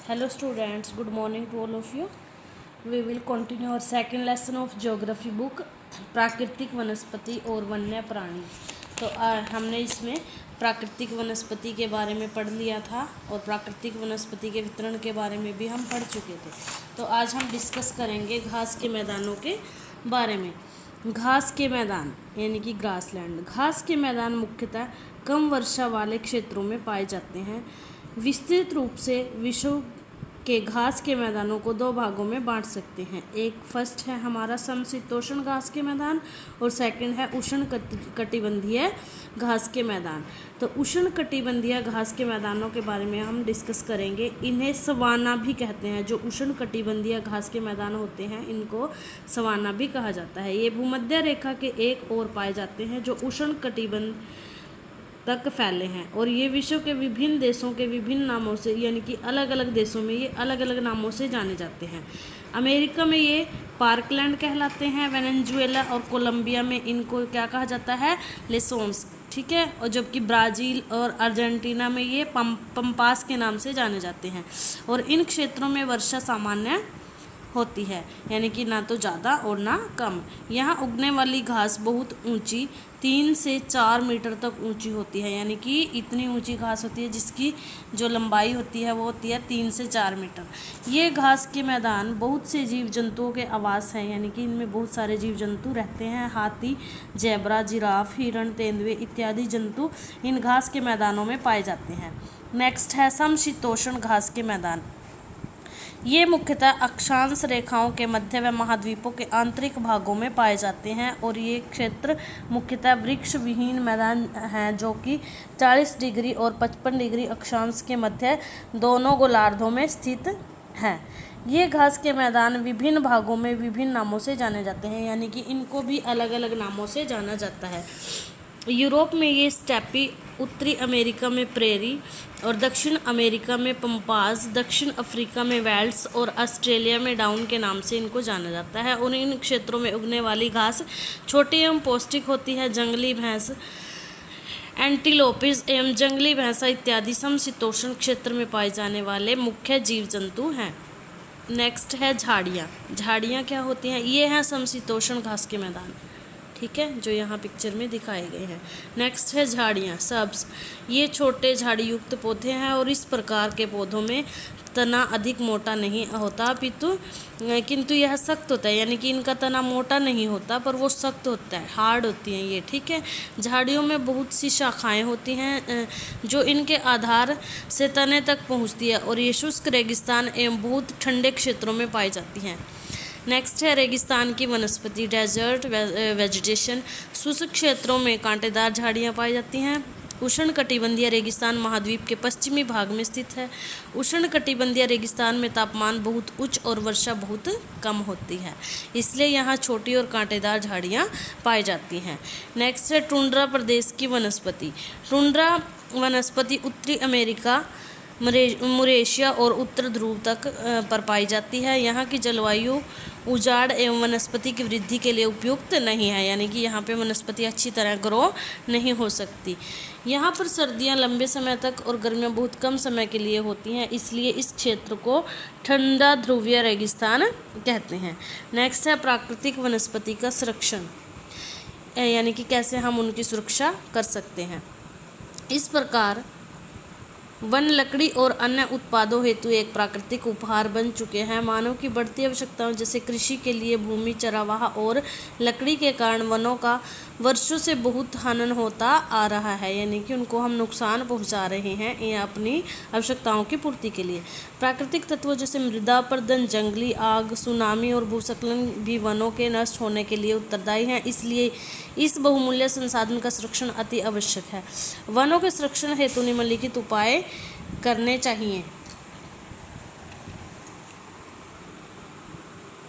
Hello students, good morning to all of you. We will continue our second lesson of geography book प्राकृतिक वनस्पति और वन्य प्राणी। तो हमने इसमें प्राकृतिक वनस्पति के बारे में पढ़ लिया था और प्राकृतिक वनस्पति के वितरण के बारे में भी हम पढ़ चुके थे। तो आज हम डिस्कस करेंगे घास के मैदानों के बारे में। घास के मैदान यानी कि ग्रासलैंड। घास के मैदान मुख्यतः कम वर्षा वाले क्षेत्रों में पाए जाते हैं। विस्तृत रूप से विश्व के घास के मैदानों को दो भागों में बांट सकते हैं। एक फर्स्ट है हमारा समशीतोष्ण घास के मैदान और सेकंड है उष्ण कटिबंधीय घास के मैदान। तो उष्ण कटिबंधीय घास के मैदानों के बारे में हम डिस्कस करेंगे। इन्हें सवाना भी कहते हैं। जो उष्ण कटिबंधीय घास के मैदान होते हैं इनको सवाना भी कहा जाता है। ये भूमध्य रेखा के एक ओर पाए जाते हैं जो उष्ण कटिबंध तक फैले हैं और ये विश्व के विभिन्न देशों के विभिन्न नामों से यानी कि अलग अलग देशों में ये अलग अलग नामों से जाने जाते हैं। अमेरिका में ये पार्कलैंड कहलाते हैं। वेनेजुएला और कोलंबिया में इनको क्या कहा जाता है, लेसोन्स, ठीक है। और जबकि ब्राज़ील और अर्जेंटीना में ये पंपास के नाम से जाने जाते हैं। और इन क्षेत्रों में वर्षा सामान्य होती है यानी कि ना तो ज़्यादा और ना कम। यहाँ उगने वाली घास बहुत ऊंची 3 से 4 मीटर तक ऊंची होती है यानी कि इतनी ऊंची घास होती है जिसकी जो लंबाई होती है वो होती है 3 से 4 मीटर। ये घास के मैदान बहुत से जीव जंतुओं के आवास हैं यानी कि इनमें बहुत सारे जीव जंतु रहते हैं। हाथी, जेब्रा, जिराफ, हिरण, तेंदुए इत्यादि जंतु इन घास के मैदानों में पाए जाते हैं। नेक्स्ट है समशीतोष्ण घास के मैदान। ये मुख्यतः अक्षांश रेखाओं के मध्य व महाद्वीपों के आंतरिक भागों में पाए जाते हैं और ये क्षेत्र मुख्यतः वृक्ष विहीन मैदान हैं जो कि 40 डिग्री और 55 डिग्री अक्षांश के मध्य दोनों गोलार्धों में स्थित हैं। ये घास के मैदान विभिन्न भागों में विभिन्न नामों से जाने जाते हैं यानी कि इनको भी अलग अलग नामों से जाना जाता है। यूरोप में ये स्टेपी, उत्तरी अमेरिका में प्रेरी और दक्षिण अमेरिका में पंपास, दक्षिण अफ्रीका में वेल्स और ऑस्ट्रेलिया में डाउन के नाम से इनको जाना जाता है। और इन क्षेत्रों में उगने वाली घास छोटी एवं पौष्टिक होती है। जंगली भैंस, एंटीलोपिस एवं जंगली भैंसा इत्यादि समशीतोष्ण क्षेत्र में पाए जाने वाले मुख्य जीव जंतु हैं। नेक्स्ट है झाड़ियाँ। झाड़ियाँ क्या होती हैं? ये हैं समशीतोष्ण घास के मैदान, ठीक है, जो यहाँ पिक्चर में दिखाए गए हैं। नेक्स्ट है झाड़ियाँ, सब्स। ये छोटे झाड़ीयुक्त पौधे हैं और इस प्रकार के पौधों में तना अधिक मोटा नहीं होता किंतु यह सख्त होता है यानी कि इनका तना मोटा नहीं होता पर वो सख्त होता है, हार्ड होती हैं ये, ठीक है। झाड़ियों में बहुत सी शाखाएं होती हैं जो इनके आधार से तने तक पहुँचती है और ये शुष्क रेगिस्तान एवं बहुत ठंडे क्षेत्रों में पाई जाती हैं। नेक्स्ट है रेगिस्तान की वनस्पति, डेजर्ट वेजिटेशन। शुष्क क्षेत्रों में कांटेदार झाड़ियाँ पाई जाती हैं। उष्ण कटिबंधीय रेगिस्तान महाद्वीप के पश्चिमी भाग में स्थित है। उष्ण कटिबंधीय रेगिस्तान में तापमान बहुत उच्च और वर्षा बहुत कम होती है, इसलिए यहाँ छोटी और कांटेदार झाड़ियाँ पाई जाती हैं। नेक्स्ट है टुंड्रा प्रदेश की वनस्पति। टुंड्रा वनस्पति उत्तरी अमेरिका, मलेशिया और उत्तर ध्रुव तक पर पाई जाती है। यहाँ की जलवायु उजाड़ एवं वनस्पति की वृद्धि के लिए उपयुक्त नहीं है यानी कि यहाँ पे वनस्पति अच्छी तरह ग्रो नहीं हो सकती। यहाँ पर सर्दियाँ लंबे समय तक और गर्मियाँ बहुत कम समय के लिए होती हैं, इसलिए इस क्षेत्र को ठंडा ध्रुवीय रेगिस्तान कहते हैं। नेक्स्ट है प्राकृतिक वनस्पति का संरक्षण यानी कि कैसे हम उनकी सुरक्षा कर सकते हैं। इस प्रकार वन लकड़ी और अन्य उत्पादों हेतु एक प्राकृतिक उपहार बन चुके हैं। मानव की बढ़ती आवश्यकताओं जैसे कृषि के लिए भूमि, चरागाह और लकड़ी के कारण वनों का वर्षों से बहुत हनन होता आ रहा है यानी कि उनको हम नुकसान पहुंचा रहे हैं ये अपनी आवश्यकताओं की पूर्ति के लिए। प्राकृतिक तत्वों जैसे मृदा अपरदन, जंगली आग, सुनामी और भूस्खलन भी वनों के नष्ट होने के लिए उत्तरदायी हैं, इसलिए इस बहुमूल्य संसाधन का संरक्षण अति आवश्यक है। वनों के संरक्षण हेतु निम्नलिखित उपाय करने चाहिए।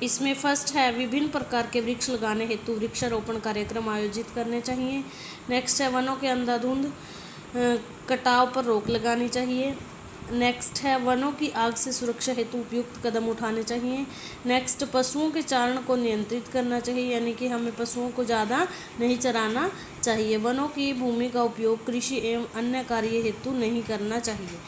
इसमें फर्स्ट है विभिन्न प्रकार के वृक्ष लगाने हेतु वृक्षारोपण कार्यक्रम आयोजित करने चाहिए। नेक्स्ट है वनों के अंधाधुंध कटाव पर रोक लगानी चाहिए। नेक्स्ट है वनों की आग से सुरक्षा हेतु उपयुक्त कदम उठाने चाहिए। नेक्स्ट पशुओं के चारण को नियंत्रित करना चाहिए यानी कि हमें पशुओं को ज़्यादा नहीं चराना चाहिए। वनों की भूमि का उपयोग कृषि एवं अन्य कार्य हेतु नहीं करना चाहिए।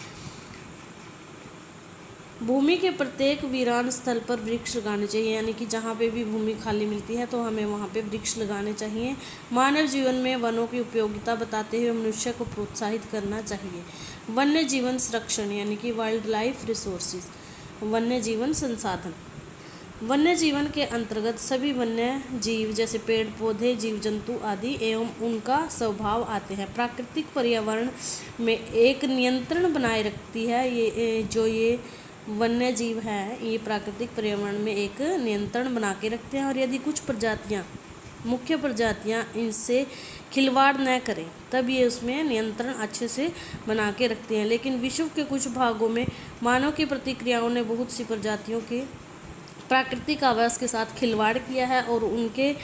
भूमि के प्रत्येक वीरान स्थल पर वृक्ष लगाने चाहिए, यानी कि जहाँ पे भी भूमि खाली मिलती है तो हमें वहाँ पे वृक्ष लगाने चाहिए। मानव जीवन में वनों की उपयोगिता बताते हुए मनुष्य को प्रोत्साहित करना चाहिए। वन्य जीवन संरक्षण यानी कि वाइल्ड लाइफ रिसोर्सेज, वन्य जीवन संसाधन। वन्य जीवन के अंतर्गत सभी वन्य जीव जैसे पेड़ पौधे, जीव जंतु आदि एवं उनका स्वभाव आते हैं। प्राकृतिक पर्यावरण में एक नियंत्रण बनाए रखती है। ये वन्य जीव हैं, ये प्राकृतिक पर्यावरण में एक नियंत्रण बना के रखते हैं, और यदि कुछ प्रजातियां, मुख्य प्रजातियां इनसे खिलवाड़ न करें तब ये उसमें नियंत्रण अच्छे से बना के रखते हैं। लेकिन विश्व के कुछ भागों में मानव की प्रतिक्रियाओं ने बहुत सी प्रजातियों के प्राकृतिक आवास के साथ खिलवाड़ किया है, और उनके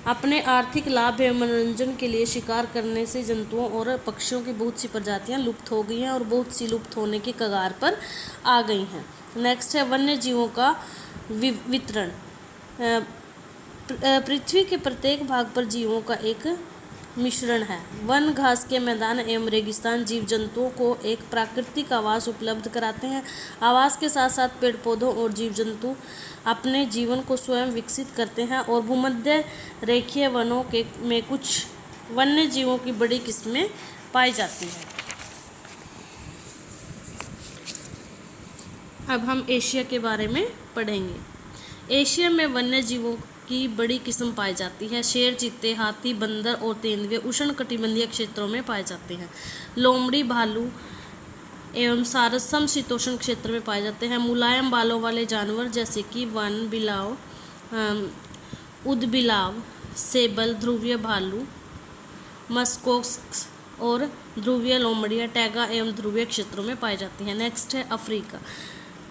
अपने आर्थिक लाभ एवं मनोरंजन के लिए शिकार करने से जंतुओं और पक्षियों की बहुत सी प्रजातियां लुप्त हो गई हैं और बहुत सी लुप्त होने के कगार पर आ गई हैं। नेक्स्ट है वन्य जीवों का वितरण। पृथ्वी के प्रत्येक भाग पर जीवों का एक मिश्रण है। वन घास के मैदान एवं रेगिस्तान जीव जंतुओं को एक प्राकृतिक आवास उपलब्ध कराते हैं। आवास के साथ साथ पेड़ पौधों और जीव जंतु अपने जीवन को स्वयं विकसित करते हैं, और भूमध्य रेखीय वनों के में कुछ वन्य जीवों की बड़ी किस्में पाई जाती हैं। अब हम एशिया के बारे में पढ़ेंगे। एशिया में वन्य जीवों की बड़ी किस्म पाई जाती है। शेर, चीते, हाथी, बंदर और तेंदुए उष्णकटिबंधीय क्षेत्रों में पाए जाते हैं। लोमड़ी, भालू एवं सारस समशीतोष्ण क्षेत्र में पाए जाते हैं। मुलायम बालों वाले जानवर जैसे कि वन बिलाव, उदबिलाव, सेबल, ध्रुवीय भालू, मस्कोक्स और ध्रुवीय लोमड़ियाँ टैगा एवं ध्रुवीय क्षेत्रों में पाई जाती हैं। नेक्स्ट है अफ्रीका।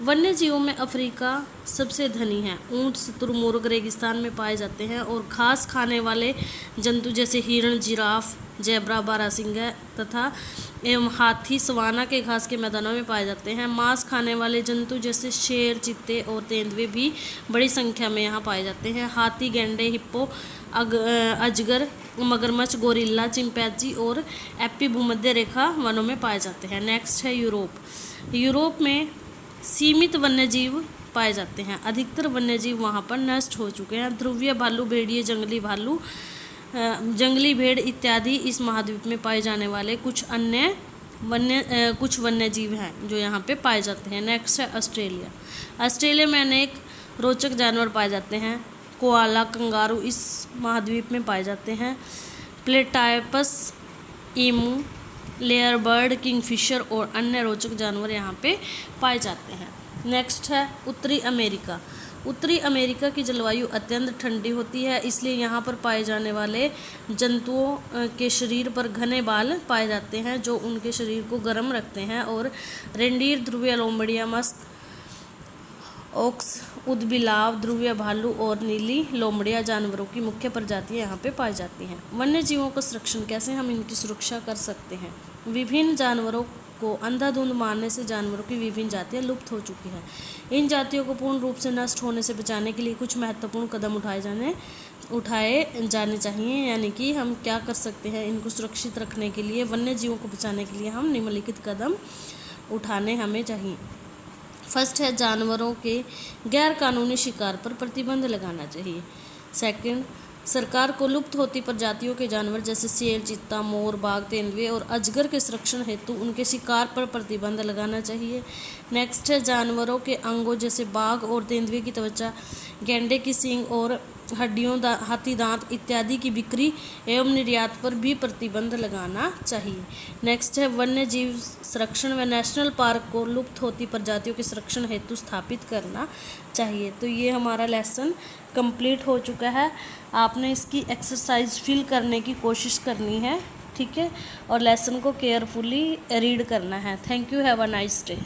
वन्य जीवों में अफ्रीका सबसे धनी है। ऊंट, शुतुरमुर्ग रेगिस्तान में पाए जाते हैं, और घास खाने वाले जंतु जैसे हिरण, जिराफ, जेब्रा, बारहसिंगा तथा एवं हाथी सवाना के घास के मैदानों में पाए जाते हैं। मांस खाने वाले जंतु जैसे शेर, चीते और तेंदुए भी बड़ी संख्या में यहाँ पाए जाते हैं। हाथी, गैंडे, हिप्पो, अजगर, मगरमच्छ, गोरिल्ला, चिंपैंजी और एप्पी भूमध्य रेखा वनों में पाए जाते हैं। नेक्स्ट है यूरोप। यूरोप में सीमित वन्यजीव पाए जाते हैं। अधिकतर वन्यजीव वहाँ पर नष्ट हो चुके हैं। ध्रुवीय भालू, भेड़िए, जंगली भालू, जंगली भेड़ इत्यादि इस महाद्वीप में पाए जाने वाले कुछ वन्यजीव हैं जो यहाँ पे पाए जाते हैं। नेक्स्ट है ऑस्ट्रेलिया। ऑस्ट्रेलिया में अनेक रोचक जानवर पाए जाते हैं। कोआला, कंगारू इस महाद्वीप में पाए जाते हैं। प्लेटाइपस, ईमू, लेयर बर्ड, किंगफिशर और अन्य रोचक जानवर यहाँ पे पाए जाते हैं। नेक्स्ट है उत्तरी अमेरिका। उत्तरी अमेरिका की जलवायु अत्यंत ठंडी होती है, इसलिए यहाँ पर पाए जाने वाले जंतुओं के शरीर पर घने बाल पाए जाते हैं जो उनके शरीर को गर्म रखते हैं। और रेंडीर, ध्रुवीय लोमड़ियाँ, मस्क ओक्स, उदबिलाव, ध्रुवीय भालू और नीली लोमड़िया जानवरों की मुख्य प्रजातियां यहाँ पे पाई जाती हैं। वन्य जीवों का संरक्षण कैसे हम इनकी सुरक्षा कर सकते हैं। विभिन्न जानवरों को अंधाधुंध मारने से जानवरों की विभिन्न जातियां लुप्त हो चुकी हैं। इन जातियों को पूर्ण रूप से नष्ट होने से बचाने के लिए कुछ महत्वपूर्ण कदम उठाए जाने चाहिए। यानी कि हम क्या कर सकते हैं इनको सुरक्षित रखने के लिए, वन्य जीवों को बचाने के लिए हम निम्नलिखित कदम उठाने हमें चाहिए। फर्स्ट है जानवरों के गैर कानूनी शिकार पर प्रतिबंध लगाना चाहिए। सेकंड, सरकार को लुप्त होती प्रजातियों के जानवर जैसे शेर, चीता, मोर, बाघ, तेंदुए और अजगर के संरक्षण हेतु उनके शिकार पर प्रतिबंध लगाना चाहिए। नेक्स्ट है जानवरों के अंगों जैसे बाघ और तेंदुए की त्वचा, गैंडे की सींग और हड्डियों, हाथी दांत इत्यादि की बिक्री एवं निर्यात पर भी प्रतिबंध लगाना चाहिए। नेक्स्ट है वन्य जीव संरक्षण व नेशनल पार्क को लुप्त होती प्रजातियों के संरक्षण हेतु स्थापित करना चाहिए। तो ये हमारा लेसन कंप्लीट हो चुका है। आपने इसकी एक्सरसाइज फिल करने की कोशिश करनी है, ठीक है, और लेसन को केयरफुली रीड करना है। Thank you, have a nice day.